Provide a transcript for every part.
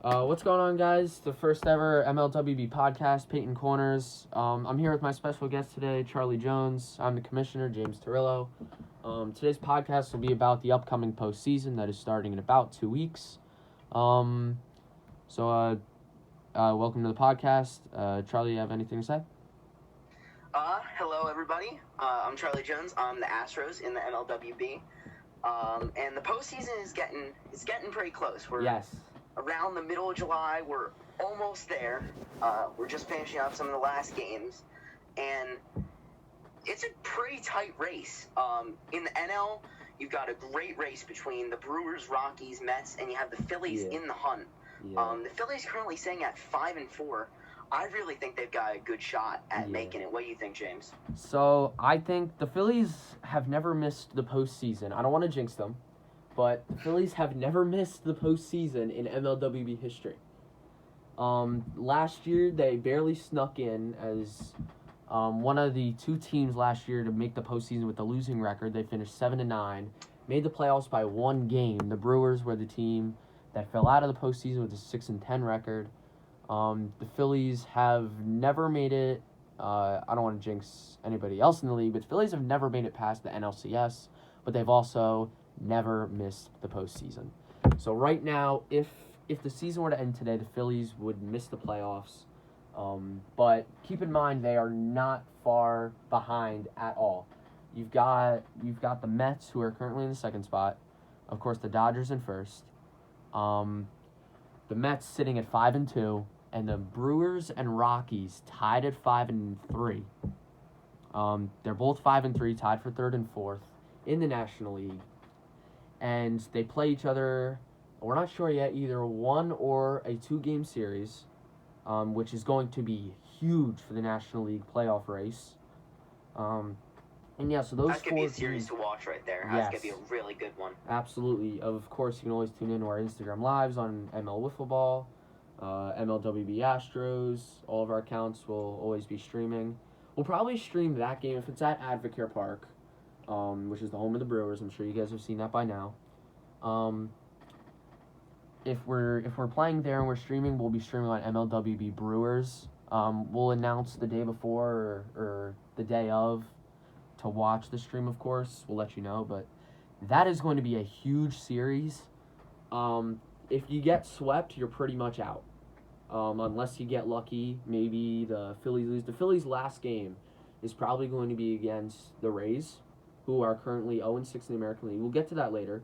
What's going on, guys? The first ever MLWB podcast, Peyton Corners. I'm here with my special guest today, Charlie Jones. I'm the commissioner, James Torillo. Today's podcast will be about the upcoming postseason that is starting in about 2 weeks. Welcome to the podcast. Charlie, you have anything to say? Hello everybody. I'm Charlie Jones. I'm the Astros in the MLWB. And the postseason is getting pretty close. We're around the middle of July. We're almost there. We're just finishing up some of the last games, and it's a pretty tight race. In the NL, you've got a great race between the Brewers, Rockies, Mets, and you have the Phillies in the hunt. The Phillies currently sitting at 5-4. I really think they've got a good shot at making it. What do you think, James? So, I think the Phillies have never missed the postseason. I don't want to jinx them, but the Phillies have never missed the postseason in MLWB history. Last year, they barely snuck in as one of the two teams last year to make the postseason with a losing record. They finished 7-9, made the playoffs by one game. The Brewers were the team that fell out of the postseason with a 6-10 record. The Phillies have never made it. I don't want to jinx anybody else in the league, but the Phillies have never made it past the NLCS, but they've also never missed the postseason. So right now, if the season were to end today, the Phillies would miss the playoffs. But keep in mind, they are not far behind at all. You've got the Mets, who are currently in the second spot. Of course, the Dodgers in first. The Mets sitting at 5-2, and the Brewers and Rockies tied at 5-3. They're both 5-3, tied for third and fourth in the National League, and they play each other. We're not sure yet, either one or a 2-game series, which is going to be huge for the National League playoff race. And yeah, so those that's gonna be a series to watch right there. That's gonna be a really good one. Absolutely. Of course, you can always tune in to our Instagram lives on ML Wiffle Ball, MLWB Astros. All of our accounts will always be streaming. We'll probably stream that game if it's at Advocare Park, which is the home of the Brewers. I'm sure you guys have seen that by now. If we're playing there and we're streaming, we'll be streaming on MLWB Brewers. We'll announce the day before or the day of to watch the stream, of course. We'll let you know, but that is going to be a huge series. If you get swept, you're pretty much out. Unless you get lucky, maybe the Phillies lose. The Phillies' last game is probably going to be against the Rays, who are currently 0-6 in the American League. We'll get to that later.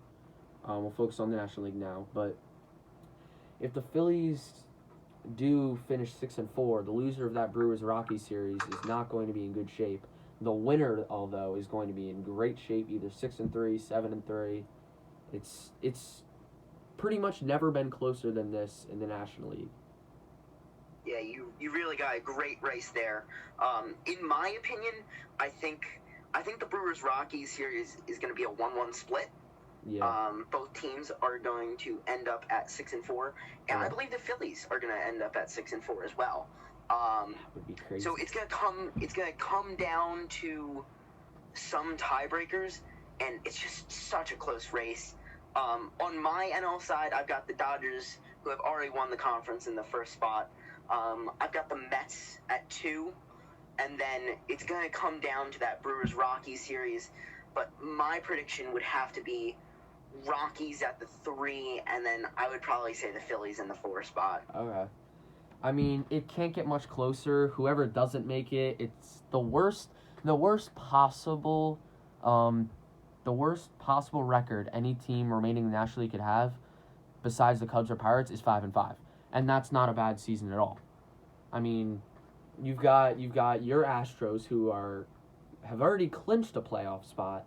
We'll focus on the National League now. But if the Phillies do finish 6-4, the loser of that Brewers-Rockies series is not going to be in good shape. The winner, although, is going to be in great shape, either 6-3, 7-3. It's pretty much never been closer than this in the National League. Yeah, you really got a great race there. In my opinion, I think the Brewers-Rockies series is going to be a 1-1 split. Yeah. Both teams are going to end up at 6-4, and I believe the Phillies are going to end up at 6-4 as well. That would be crazy. So it's gonna come down to some tiebreakers, and it's just such a close race. On my NL side, I've got the Dodgers, who have already won the conference in the first spot. I've got the Mets at 2, and then it's gonna come down to that Brewers-Rockies series. But my prediction would have to be Rockies at the 3, and then I would probably say the Phillies in the 4 spot. Okay. I mean, it can't get much closer. Whoever doesn't make it, it's the worst possible record any team remaining in the National League could have, besides the Cubs or Pirates, is 5-5, and that's not a bad season at all. I mean, you've got your Astros, who have already clinched a playoff spot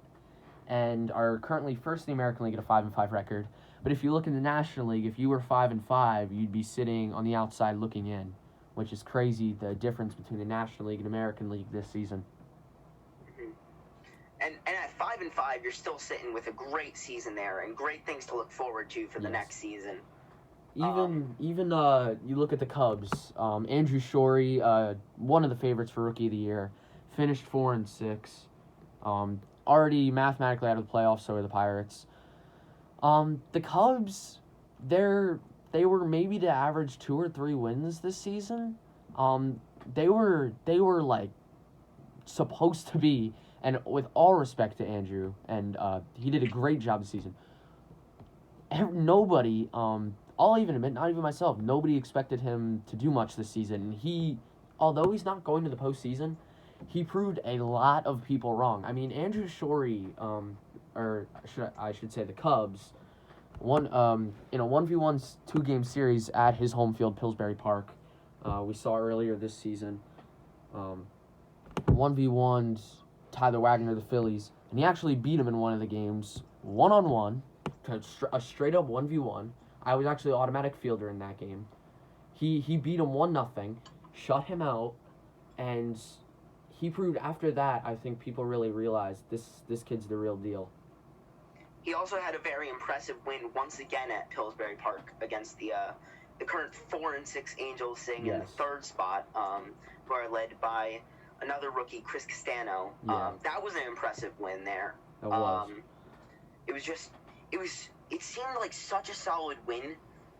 and are currently first in the American League at a 5-5 record. But if you look in the National League, if you were 5-5, you'd be sitting on the outside looking in, which is crazy, the difference between the National League and American League this season. Mm-hmm. And at 5-5, you're still sitting with a great season there and great things to look forward to for the next season. Even you look at the Cubs. Andrew Shorey, one of the favorites for Rookie of the Year, finished 4-6. Already mathematically out of the playoffs, so are the Pirates. The Cubs, they're they were maybe to average 2 or 3 wins this season. They were like supposed to be, and with all respect to Andrew, and he did a great job this season. Nobody, I'll even admit, not even myself, nobody expected him to do much this season. Although he's not going to the postseason, he proved a lot of people wrong. I mean, Andrew Shorey, I should say the Cubs, in a 1v1 2-game series at his home field, Pillsbury Park. We saw earlier this season. 1v1 Tyler Wagner, the Phillies, and he actually beat him in one of the games, 1-on-1, a straight up 1v1. I was actually automatic fielder in that game. He beat him 1-0, shut him out, and he proved after that, I think people really realized this kid's the real deal. He also had a very impressive win once again at Pillsbury Park against the current 4-6 Angels, sitting in the third spot, who are led by another rookie, Chris Castano. That was an impressive win there. It was. It seemed like such a solid win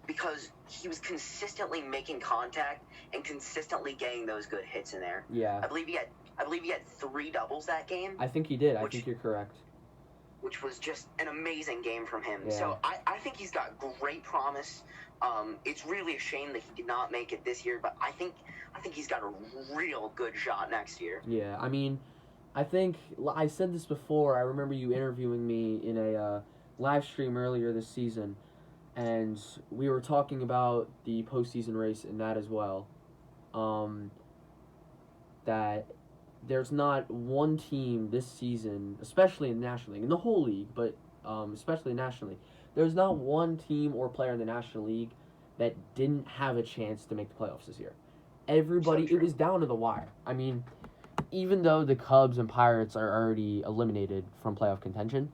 because he was consistently making contact and consistently getting those good hits in there. Yeah. I believe he had 3 doubles that game. I think he did. I think you're correct. Which was just an amazing game from him. Yeah. So I think he's got great promise. It's really a shame that he did not make it this year, but I think he's got a real good shot next year. Yeah, I mean, I think I said this before. I remember you interviewing me in a live stream earlier this season, and we were talking about the postseason race in that as well. That there's not one team this season, especially in the National League, in the whole league, but especially nationally, there's not one team or player in the National League that didn't have a chance to make the playoffs this year. Everybody, it was down to the wire. I mean, even though the Cubs and Pirates are already eliminated from playoff contention,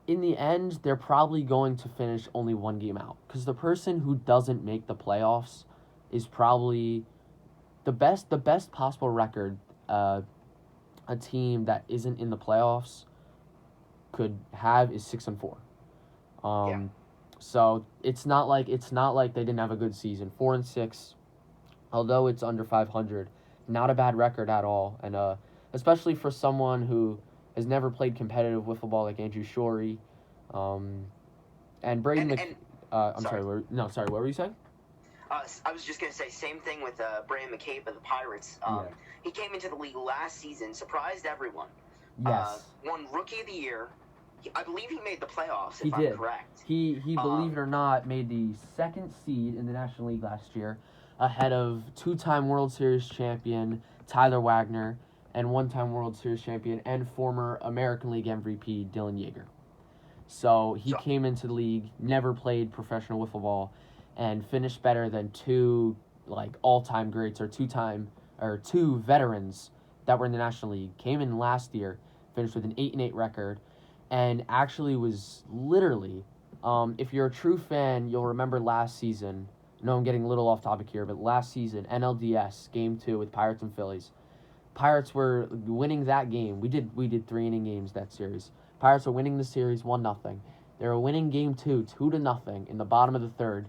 in the end, they're probably going to finish only 1 game out. Because the person who doesn't make the playoffs is probably the best possible record a team that isn't in the playoffs could have is 6-4. So it's not like they didn't have a good season. 4-6, although it's under 500, not a bad record at all. And especially for someone who has never played competitive wiffle ball like Andrew Shorey, and Braden. Sorry, what were you saying? I was just going to say, same thing with Brandon McCabe of the Pirates. He came into the league last season, surprised everyone. Yes. Won Rookie of the Year. I believe he made the playoffs, if I'm correct. He believe it or not, made the 2nd seed in the National League last year, ahead of 2-time World Series champion Tyler Wagner and 1-time World Series champion and former American League MVP Dylan Yeager. So he came into the league, never played professional wiffle ball, and finished better than 2 all-time greats or 2 veterans that were in the National League. Came in last year, finished with an 8-8 record, and actually was literally, if you're a true fan, you'll remember last season. I know I'm getting a little off topic here, but last season, NLDS Game 2 with Pirates and Phillies. Pirates were winning that game. We did 3-inning games that series. Pirates were winning the series 1-0. They were winning Game 2 2-0 in the bottom of the 3rd.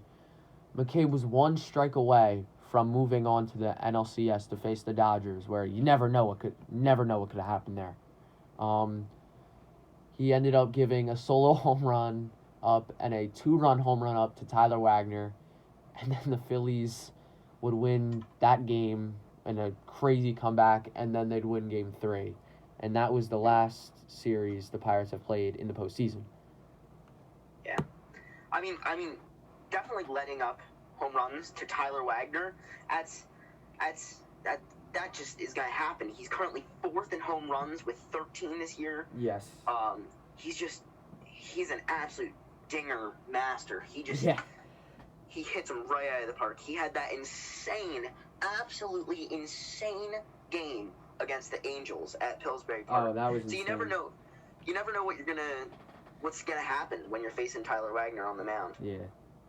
McCabe was 1 strike away from moving on to the NLCS to face the Dodgers, where you never know what could have happened there. He ended up giving a solo home run up and a 2-run home run up to Tyler Wagner, and then the Phillies would win that game in a crazy comeback, and then they'd win Game 3. And that was the last series the Pirates have played in the postseason. Yeah. I mean, definitely letting up home runs to Tyler Wagner, that just is going to happen. He's currently 4th in home runs with 13 this year. Yes. He's an absolute dinger master. He hits them right out of the park. He had that absolutely insane game against the Angels at Pillsbury Park. Oh, that was insane. So you never know what's gonna happen when you're facing Tyler Wagner on the mound. Yeah.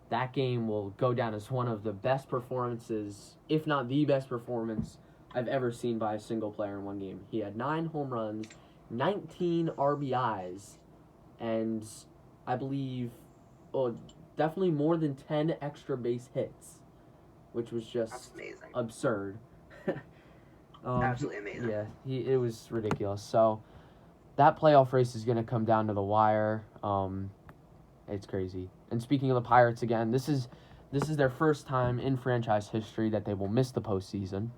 That game will go down as one of the best performances, if not the best performance I've ever seen by a single player in one game. He had 9 home runs, 19 RBIs, and I believe definitely more than 10 extra base hits, which was just absurd. Absolutely amazing. Yeah, it was ridiculous. So that playoff race is going to come down to the wire. It's crazy. And speaking of the Pirates again, this is their first time in franchise history that they will miss the postseason.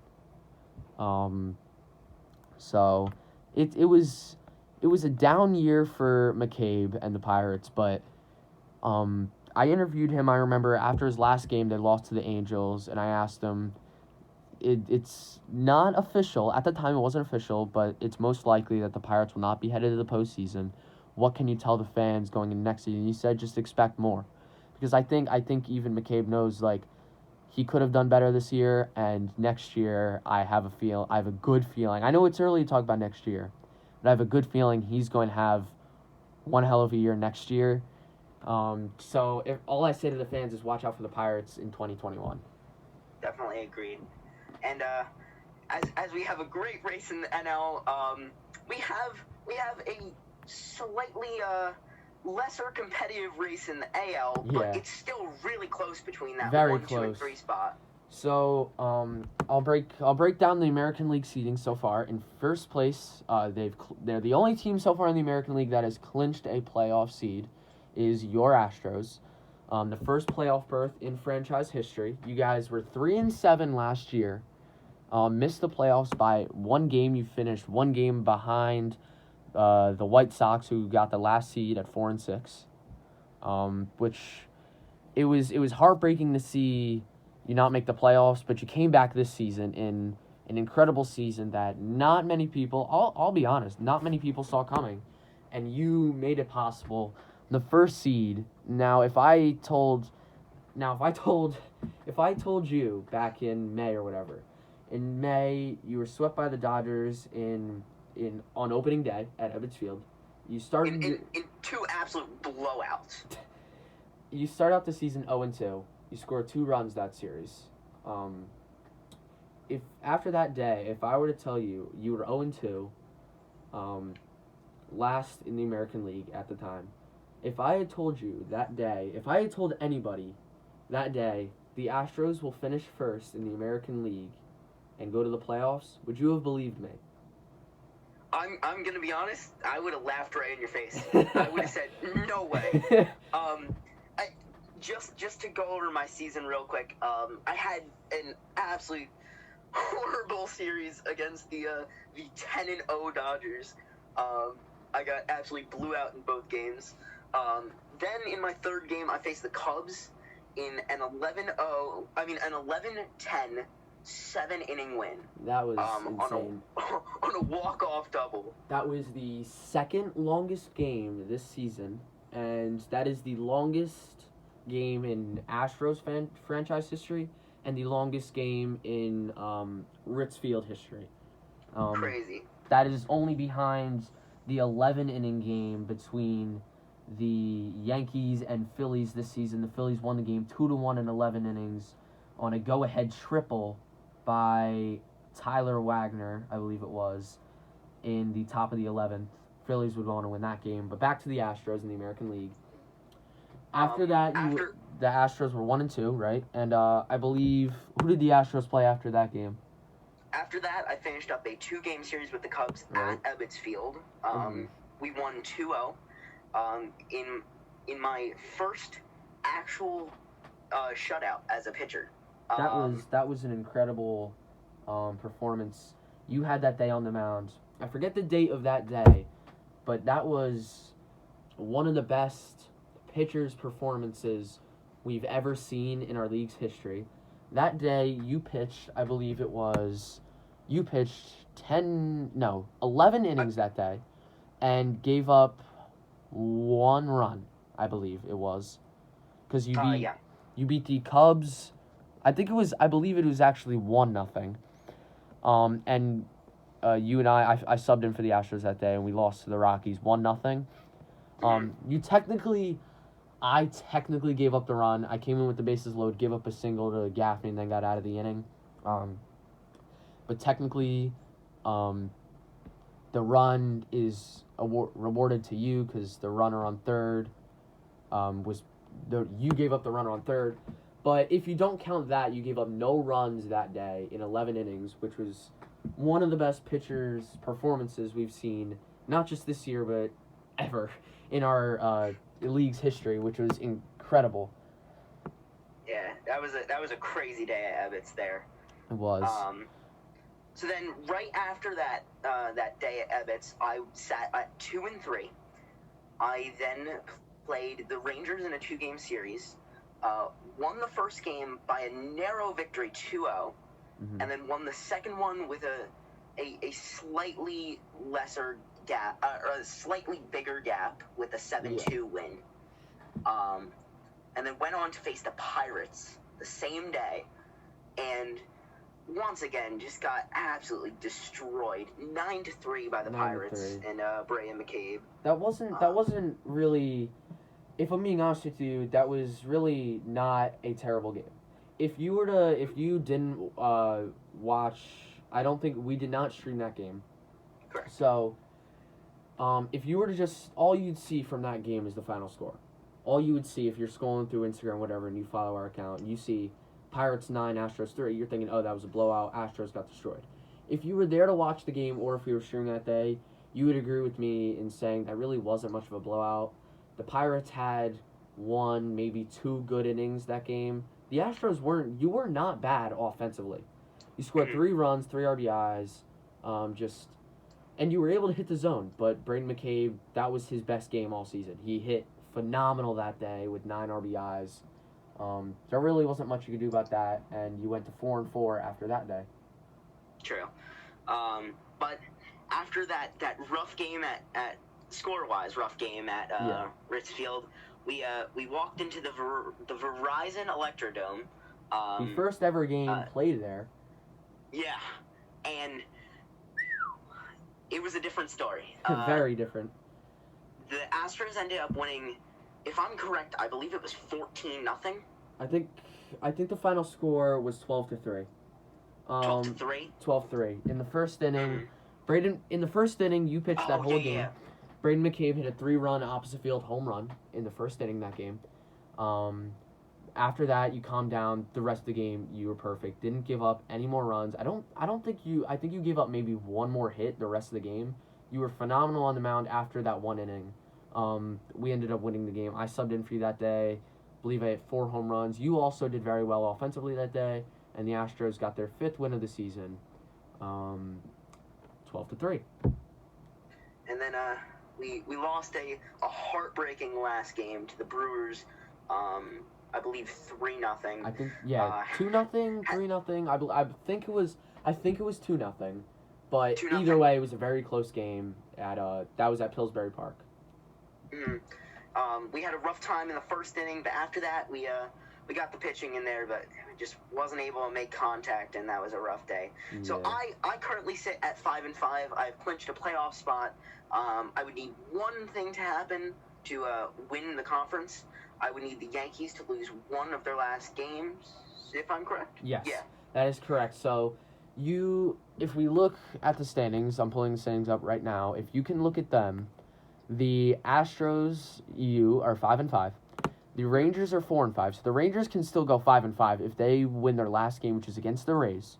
So it was a down year for McCabe and the Pirates, but I interviewed him. I remember after his last game, they lost to the Angels, and I asked him. It's not official. At the time, it wasn't official, but it's most likely that the Pirates will not be headed to the postseason. What can you tell the fans going into next season? He said just expect more. Because I think even McCabe knows, like, he could have done better this year, and next year I have a good feeling. I know it's early to talk about next year, but I have a good feeling he's going to have one hell of a year next year. So if all I say to the fans is watch out for the Pirates in 2021. Definitely agreed. And as we have a great race in the NL, we have a slightly lesser competitive race in the AL, but it's still really close between that 1, 2, and 3 spot. So I'll break down the American League seeding so far. In first place, they're the only team so far in the American League that has clinched a playoff seed, is your Astros. The first playoff berth in franchise history. You guys were 3-7 last year. Missed the playoffs by 1 game. You finished 1 game behind the White Sox, who got the last seed at 4-6. Which it was heartbreaking to see you not make the playoffs, but you came back this season in an incredible season that not many people, I'll be honest, not many people saw coming, and you made it possible. The first seed. Now, if I told you back in May or whatever, in May you were swept by the Dodgers on opening day at Ebbets Field. You started in 2 absolute blowouts. You start out the season 0-2. You score 2 runs that series. If after that day, if I were to tell you were 0-2, last in the American League at the time, if I had told you that day, if I had told anybody that day the Astros will finish first in the American League and go to the playoffs, would you have believed me? I'm gonna be honest. I would have laughed right in your face. I would have said, "No way." Just to go over my season real quick. I had an absolute horrible series against the 10-0 Dodgers. I got absolutely blew out in both games. Then in my third game, I faced the Cubs in an 11-10. 7-inning win. That was insane. On a walk-off double. That was the second longest game this season, and that is the longest game in Astros franchise history, and the longest game in Ritz Field history. Crazy. That is only behind the 11-inning game between the Yankees and Phillies this season. The Phillies won the game 2-1 in 11 innings on a go-ahead triple by Tyler Wagner, I believe it was, in the top of the 11th. Phillies would go on to win that game. But back to the Astros in the American League. After that, the Astros were 1-2, right? And I believe, who did the Astros play after that game? After that, I finished up a 2-game series with the Cubs at Ebbets Field. We won 2-0. In my first actual shutout as a pitcher. That was an incredible performance. You had that day on the mound. I forget the date of that day, but that was one of the best pitchers' performances we've ever seen in our league's history. That day, you pitched, I believe it was, 11 innings that day, and gave up 1 run, I believe it was, because you beat the Cubs. I believe it was actually 1-0. And you and I subbed in for the Astros that day, and we lost to the Rockies 1-0. I technically gave up the run. I came in with the bases loaded, gave up a single to Gaffney, and then got out of the inning. But technically, the run is rewarded to you because the runner on third was you gave up the runner on third. But if you don't count that, you gave up no runs that day in 11 innings, which was one of the best pitchers' performances we've seen, not just this year, but ever in our league's history, which was incredible. Yeah, that was a crazy day at Ebbets there. It was. So then, right after that day at Ebbets, I sat at 2-3. I then played the Rangers in a 2-game series. Won the first game by a narrow victory, 2-0, and then won the second one with a slightly lesser gap, or a slightly bigger gap with a 7-2 win. And then went on to face the Pirates the same day, and once again just got absolutely destroyed, 9-3 by the Pirates and Bray and McCabe. That wasn't really. If I'm being honest with you, that was really not a terrible game. If you didn't watch, I don't think we did not stream that game. Correct. So, if you were to just, all you'd see from that game is the final score. All you would see if you're scrolling through Instagram, whatever, and you follow our account, and you see Pirates 9, Astros 3, you're thinking, oh, that was a blowout, Astros got destroyed. If you were there to watch the game, or if we were streaming that day, you would agree with me in saying that really wasn't much of a blowout. The Pirates had one, maybe two good innings that game. The Astros you were not bad offensively. You scored 3 runs, 3 RBIs, and you were able to hit the zone. But Braden McCabe, that was his best game all season. He hit phenomenal that day with 9 RBIs. There really wasn't much you could do about that, and you went to 4-4 after that day. True. But after that rough game at score-wise rough game at Ritz Field, we walked into the Verizon Electrodome. The first ever game played there. Yeah, and it was a different story. Very different. The Astros ended up winning, if I'm correct, I believe it was 14-0. I think the final score was 12-3. 12-3? 12-3. In the first inning, in the first inning, you pitched that whole game. Yeah. Braden McCabe hit a 3-run opposite field home run in the first inning that game. After that, you calmed down. The rest of the game, you were perfect. Didn't give up any more runs. I think you gave up maybe one more hit the rest of the game. You were phenomenal on the mound after that one inning. We ended up winning the game. I subbed in for you that day. I believe I hit 4 home runs. You also did very well offensively that day, and the Astros got their 5th win of the season, 12-3. And then we lost a heartbreaking last game to the Brewers. I believe 3-0. I think 2-0, 3-0. I think it was 2-0. But 2-0. Either way, it was a very close game. That was at Pillsbury Park. We had a rough time in the first inning, but after that, we got the pitching in there, but just wasn't able to make contact, and that was a rough day. Yeah. So I currently sit at 5-5. I've clinched a playoff spot. I would need one thing to happen to win the conference. I would need the Yankees to lose one of their last games, if I'm correct. Yes. Yeah. That is correct. So if we look at the standings, I'm pulling the standings up right now. If you can look at them, the Astros are 5-5. The Rangers are 4-5. So the Rangers can still go 5-5 if they win their last game, which is against the Rays.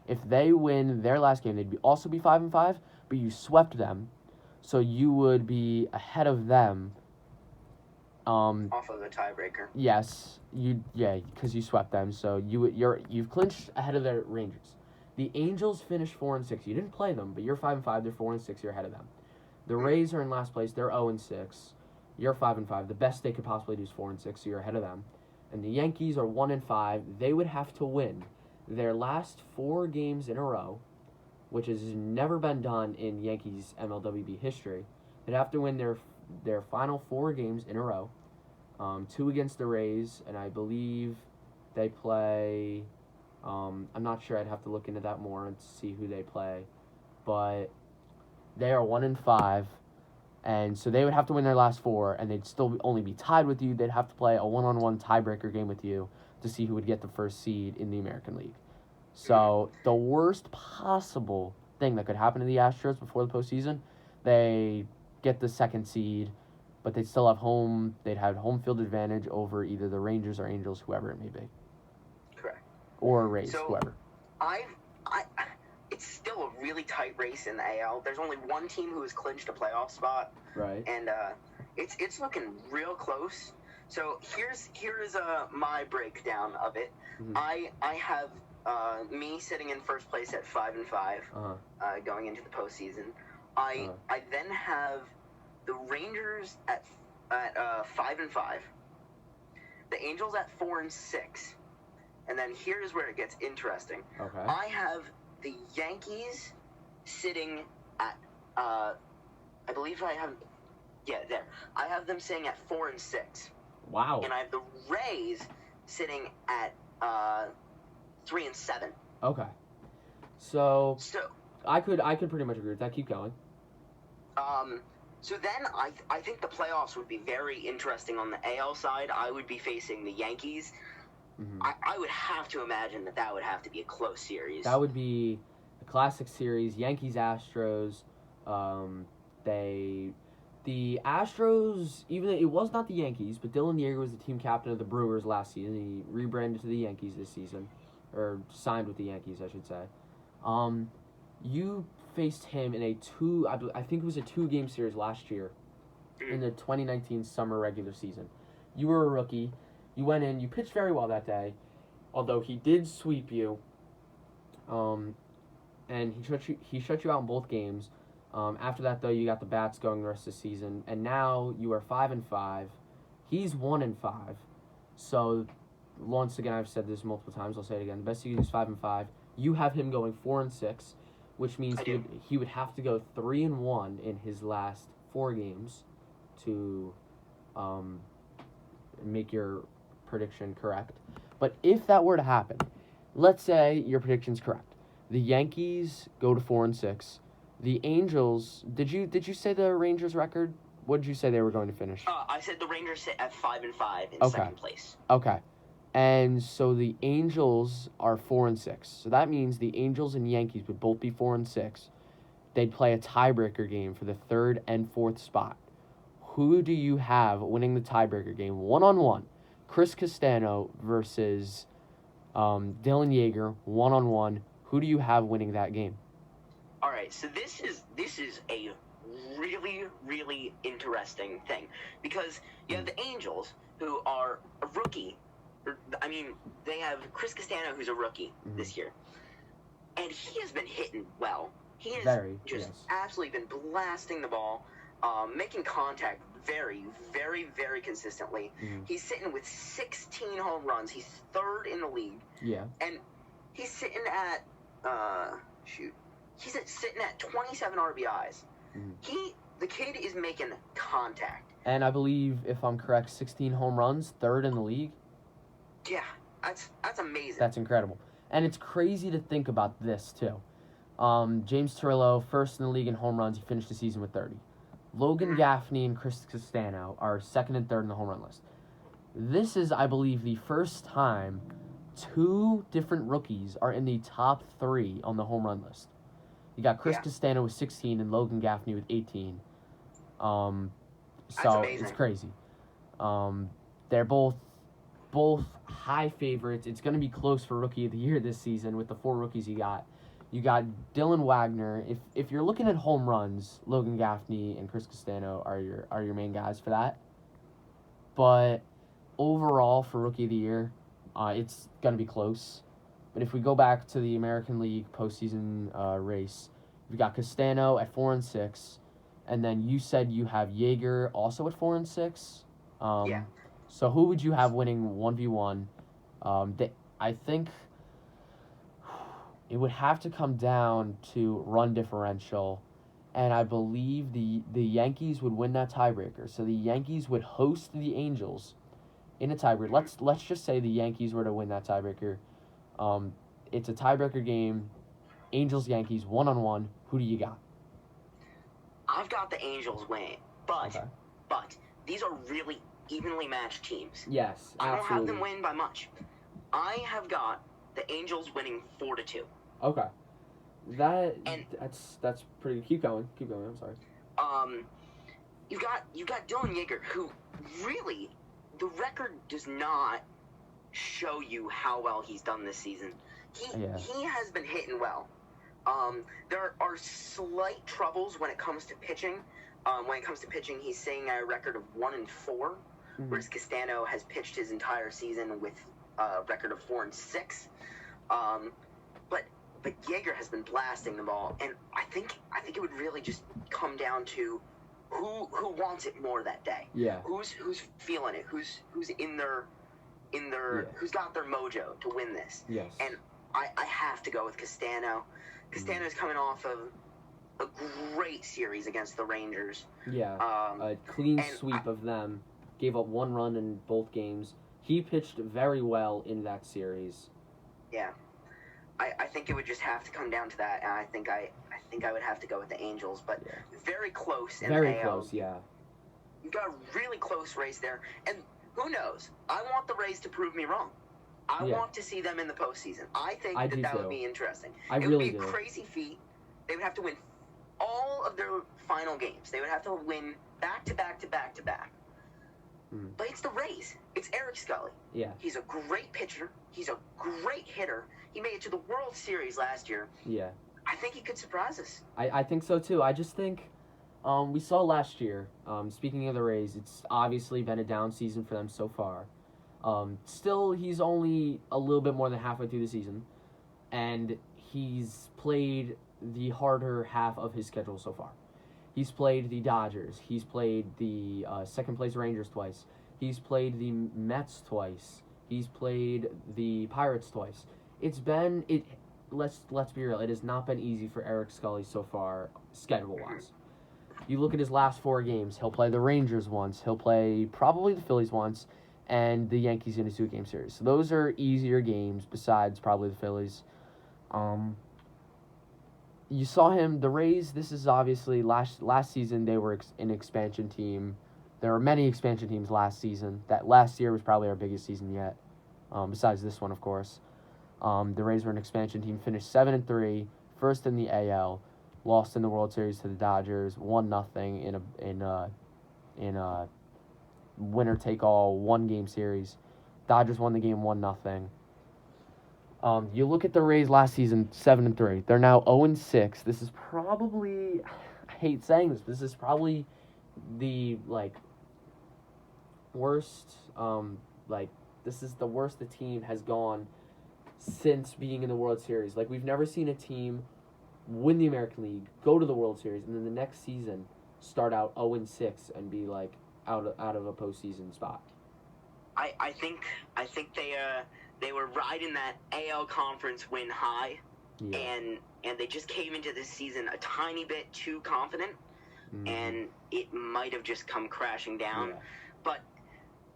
If they win their last game, they'd also be 5-5, but you swept them, so you would be ahead of them. Off of a tiebreaker. Yes, because you swept them, so you've clinched ahead of the Rangers. The Angels finished 4-6. You didn't play them, but you're 5-5. They're 4-6. You're ahead of them. The Rays are in last place. They're 0-6. You're 5-5. The best they could possibly do is 4-6, so you're ahead of them. And the Yankees are 1-5. They would have to win their last 4 games in a row, which has never been done in Yankees MLWB history. They'd have to win their final 4 games in a row. 2 against the Rays, and I believe they play. I'm not sure. I'd have to look into that more and see who they play, but they are 1-5. And so they would have to win their last 4, and they'd still only be tied with you. They'd have to play a 1-on-1 tiebreaker game with you to see who would get the first seed in the American League. So the worst possible thing that could happen to the Astros before the postseason, they get the 2nd seed, but they'd still have home. They'd have home field advantage over either the Rangers or Angels, whoever it may be. Correct. Or Rays, whoever. It's still a really tight race in the AL. There's only one team who has clinched a playoff spot. Right. And it's looking real close. So here's my breakdown of it. Mm-hmm. I have me sitting in first place at 5-5, going into the postseason. I then have the Rangers at 5-5, the Angels at 4-6, and then here's where it gets interesting. Okay. I have the Yankees sitting at I believe I have there. I have them sitting at 4-6. Wow. And I have the Rays sitting at 3-7. Okay. So I could pretty much agree with that. Keep going. So then I think the playoffs would be very interesting on the AL side. I would be facing the Yankees. Mm-hmm. I would have to imagine that would have to be a close series. That would be a classic series. Yankees-Astros. The Astros, even though it was not the Yankees, but Dylan Yeager was the team captain of the Brewers last season. He rebranded to the Yankees this season, or signed with the Yankees, I should say. You faced him in I think it was a 2-game series last year in the 2019 summer regular season. You were a rookie. You went in. You pitched very well that day, although he did sweep you. And he shut you out in both games. After that, though, you got the bats going the rest of the season, and now you are 5-5. He's 1-5. So, once again, I've said this multiple times. I'll say it again. The best you can do is 5-5. You have him going 4-6, which means he would have to go 3-1 in his last 4 games to make your prediction correct. But if that were to happen, let's say your prediction's correct. The Yankees go to 4-6. The Angels, did you say the Rangers record? What did you say they were going to finish? I said the Rangers sit at 5-5 in second place. Okay. And so the Angels are 4-6. So that means the Angels and Yankees would both be 4-6. They'd play a tiebreaker game for the 3rd and 4th spot. Who do you have winning the tiebreaker game 1-on-1? Chris Castano versus Dylan Yeager 1-on-1. Who do you have winning that game? All right, so this is a really, really interesting thing because you have the Angels, who are a rookie. I mean, they have Chris Castano, who's a rookie this year, and he has been hitting well. He has absolutely been blasting the ball, making contact very, very, very consistently. He's sitting with 16 home runs. He's 3rd in the league. Yeah. And he's sitting at He's sitting at 27 RBIs. The kid is making contact. And I believe, if I'm correct, 16 home runs, 3rd in the league. Yeah, that's amazing. That's incredible. And it's crazy to think about this, too. James Turillo, 1st in the league in home runs. He finished the season with 30. Logan Gaffney and Chris Castano are 2nd and 3rd in the home run list. This is, I believe, the first time 2 different rookies are in the top 3 on the home run list. You got Chris Castano with 16 and Logan Gaffney with 18. So it's crazy. They're both high favorites. It's going to be close for Rookie of the Year this season with the 4 rookies you got. You got Dylan Wagner. If you're looking at home runs, Logan Gaffney and Chris Castano are your main guys for that. But overall for Rookie of the Year, it's going to be close. But if we go back to the American League postseason race, we've got Castano at 4-6, and then you said you have Yeager also at 4-6. Yeah. So who would you have winning 1v1? I think it would have to come down to run differential, and I believe the Yankees would win that tiebreaker. So the Yankees would host the Angels in a tiebreaker. Let's just say the Yankees were to win that tiebreaker. It's a tiebreaker game. Angels-Yankees, 1-on-1. Who do you got? I've got the Angels winning, but these are really evenly matched teams. Yes, absolutely. I don't have them win by much. I have got the Angels winning 4-2. Okay. That's pretty. Keep going. I'm sorry. you got Dylan Yeager, who really, the record does not show you how well he's done this season. He has been hitting well. There are slight troubles when it comes to pitching. He's sitting at a record of 1-4, whereas Castano has pitched his entire season with a record of 4-6. But Yeager has been blasting the ball, and I think it would really just come down to who wants it more that day. Yeah. Who's feeling it? Who's in their who's got their mojo to win this? Yes. And I have to go with Castano. Castano's coming off of a great series against the Rangers. Yeah. A clean sweep of them. Gave up 1 run in both games. He pitched very well in that series. Yeah. I think it would just have to come down to that, and I think I would have to go with the Angels, but very close in very the AL. Close, yeah. You've got a really close race there, and who knows? I want the Rays to prove me wrong. I want to see them in the postseason. I think that would be interesting. It would be a crazy feat. They would have to win all of their final games. They would have to win back to back to back to back. But it's the Rays. It's Eric Scully. Yeah. He's a great pitcher. He's a great hitter. He made it to the World Series last year. Yeah. I think he could surprise us. I think so too. I just think we saw last year, speaking of the Rays, it's obviously been a down season for them so far. Still, he's only a little bit more than halfway through the season, and he's played the harder half of his schedule so far. He's played the Dodgers. He's played the second-place Rangers twice. He's played the Mets twice. He's played the Pirates twice. Let's be real. It has not been easy for Eric Scully so far, schedule-wise. You look at his last 4 games. He'll play the Rangers once. He'll play probably the Phillies once, and the Yankees in a 2-game series. So those are easier games besides probably the Phillies. You saw him, the Rays, this is obviously last season they were an expansion team. There were many expansion teams last season. That last year was probably our biggest season yet, besides this one, of course. The Rays were an expansion team, finished 7-3, first in the AL, lost in the World Series to the Dodgers, 1-0 in a winner-take-all 1-game series. Dodgers won the game 1-0. You look at the Rays last season, 7-3. They're now 0-6. This is probably, I hate saying this, this is probably the worst. This is the worst the team has gone since being in the World Series. We've never seen a team win the American League, go to the World Series, and then the next season start out 0-6 and be out of a postseason spot. I think they were riding that AL conference win high, and they just came into this season a tiny bit too confident, and it might have just come crashing down. But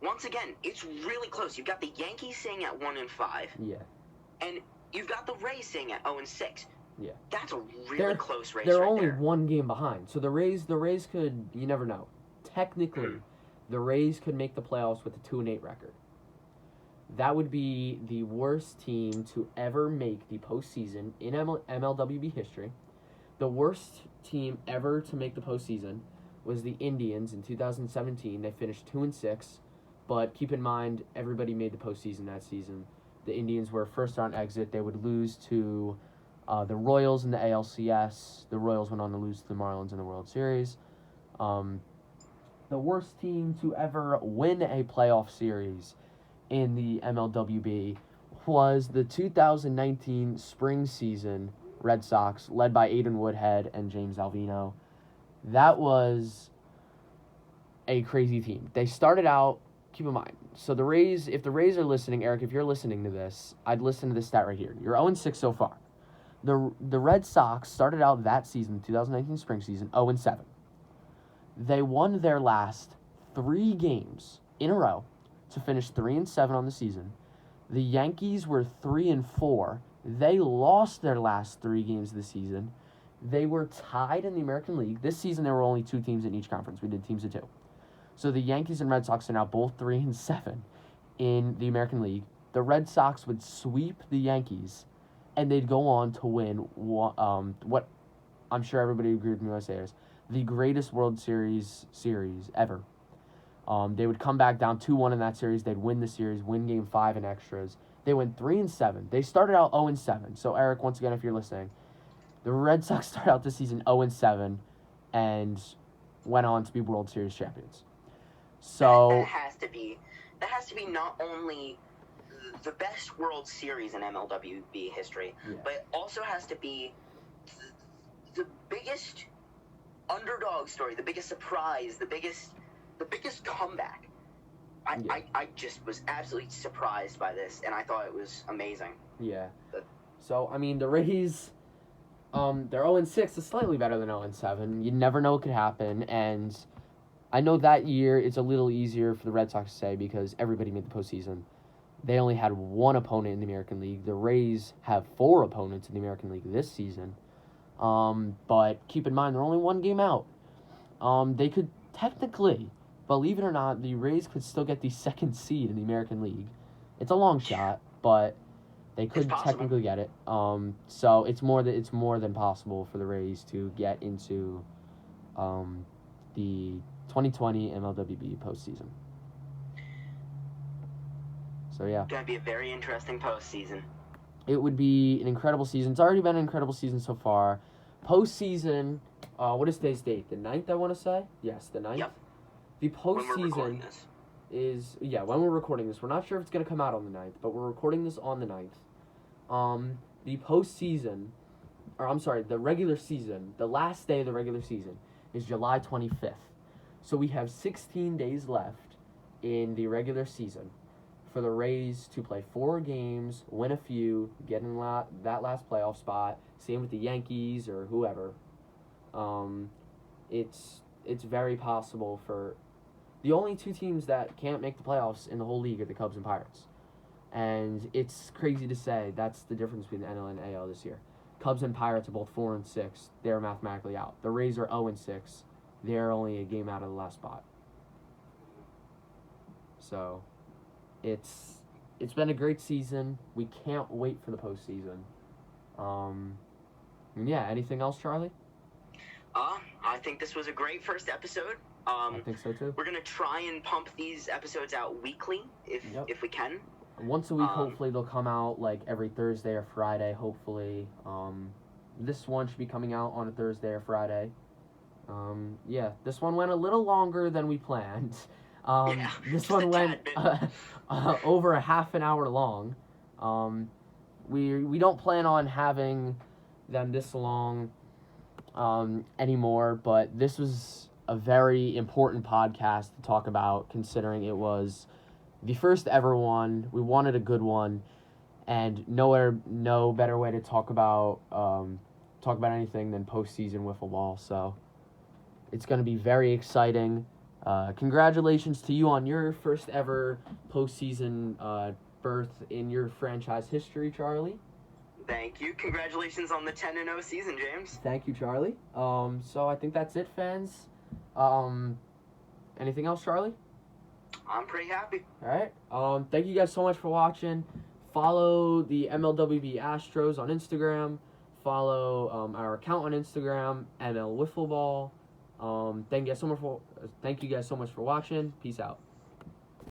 once again, it's really close. You've got the Yankees sitting at 1-5. Yeah. And you've got the Rays sitting at 0-6. Yeah. That's a really close race. They're only 1 game behind. So the Rays could, you never know. Technically, the Rays could make the playoffs with a 2-8 record. That would be the worst team to ever make the postseason in MLWB history. The worst team ever to make the postseason was the Indians in 2017. They finished 2-6, but keep in mind, everybody made the postseason that season. The Indians were a first-round exit. They would lose to the Royals in the ALCS. The Royals went on to lose to the Marlins in the World Series. The worst team to ever win a playoff series in the MLWB was the 2019 spring season Red Sox, led by Aiden Woodhead and James Alvino. That was a crazy team. They started out, keep in mind, so the Rays, if the Rays are listening, Eric, if you're listening to this, I'd listen to this stat right here. You're 0-6 so far. The Red Sox started out that season, 2019 spring season, 0-7. They won their last 3 games in a row to finish 3-7 on the season. The Yankees were 3-4. They lost their last 3 games of the season. They were tied in the American League. This season, there were only 2 teams in each conference. We did teams of 2. So the Yankees and Red Sox are now both 3-7 in the American League. The Red Sox would sweep the Yankees, and they'd go on to win what I'm sure everybody agreed with me when I say this, the greatest World Series ever. They would come back down 2-1 in that series. They'd win the series, win Game 5 in extras. They went 3-7. They started out 0-7. So, Eric, once again, if you're listening, the Red Sox started out this season 0-7 and went on to be World Series champions. So that has to be not only the best World Series in MLWB history, but it also has to be the biggest underdog story, the biggest surprise, the biggest comeback. I just was absolutely surprised by this, and I thought it was amazing. Yeah. So, I mean, the Rays, they're 0-6. It's slightly better than 0-7. You never know what could happen, and I know that year it's a little easier for the Red Sox to say because everybody made the postseason. They only had one opponent in the American League. The Rays have 4 opponents in the American League this season. But keep in mind, they're only 1 game out. They could technically, believe it or not, the Rays could still get the 2nd seed in the American League. It's a long shot, but they could technically get it. So it's more than possible for the Rays to get into the 2020 MLWB postseason. So yeah, it's gonna be a very interesting postseason. It would be an incredible season. It's already been an incredible season so far. Postseason, what is today's date? The 9th, I want to say? Yes, the 9th. Yep. The postseason is, when we're recording this. We're not sure if it's going to come out on the 9th, but we're recording this on the 9th. The postseason, the regular season, the last day of the regular season is July 25th. So we have 16 days left in the regular season for the Rays to play 4 games, win a few, get in that last playoff spot. Same with the Yankees or whoever. It's very possible for the only 2 teams that can't make the playoffs in the whole league are the Cubs and Pirates. And it's crazy to say that's the difference between the NL and AL this year. Cubs and Pirates are both 4-6. They're mathematically out. The Rays are 0-6. They're only a game out of the last spot. So it's been a great season. We can't wait for the postseason. Anything else, Charlie? I think this was a great first episode. I think so too. We're gonna try and pump these episodes out weekly if we can. Once a week, hopefully they'll come out like every Thursday or Friday. Hopefully, this one should be coming out on a Thursday or Friday. This one went a little longer than we planned. This one went over a half an hour long. We don't plan on having them this long anymore, but this was a very important podcast to talk about, considering it was the first ever one. We wanted a good one, and no better way to talk about anything than postseason wiffle ball. So it's going to be very exciting. Congratulations to you on your first ever postseason berth in your franchise history, Charlie. Thank you. Congratulations on the 10-0 season, James. Thank you, Charlie. So I think that's it, fans. Anything else, Charlie? I'm pretty happy. All right. Thank you guys so much for watching. Follow the MLWB Astros on Instagram. Follow our account on Instagram, ML Wiffle Ball. Thank you guys so much for watching. Peace out.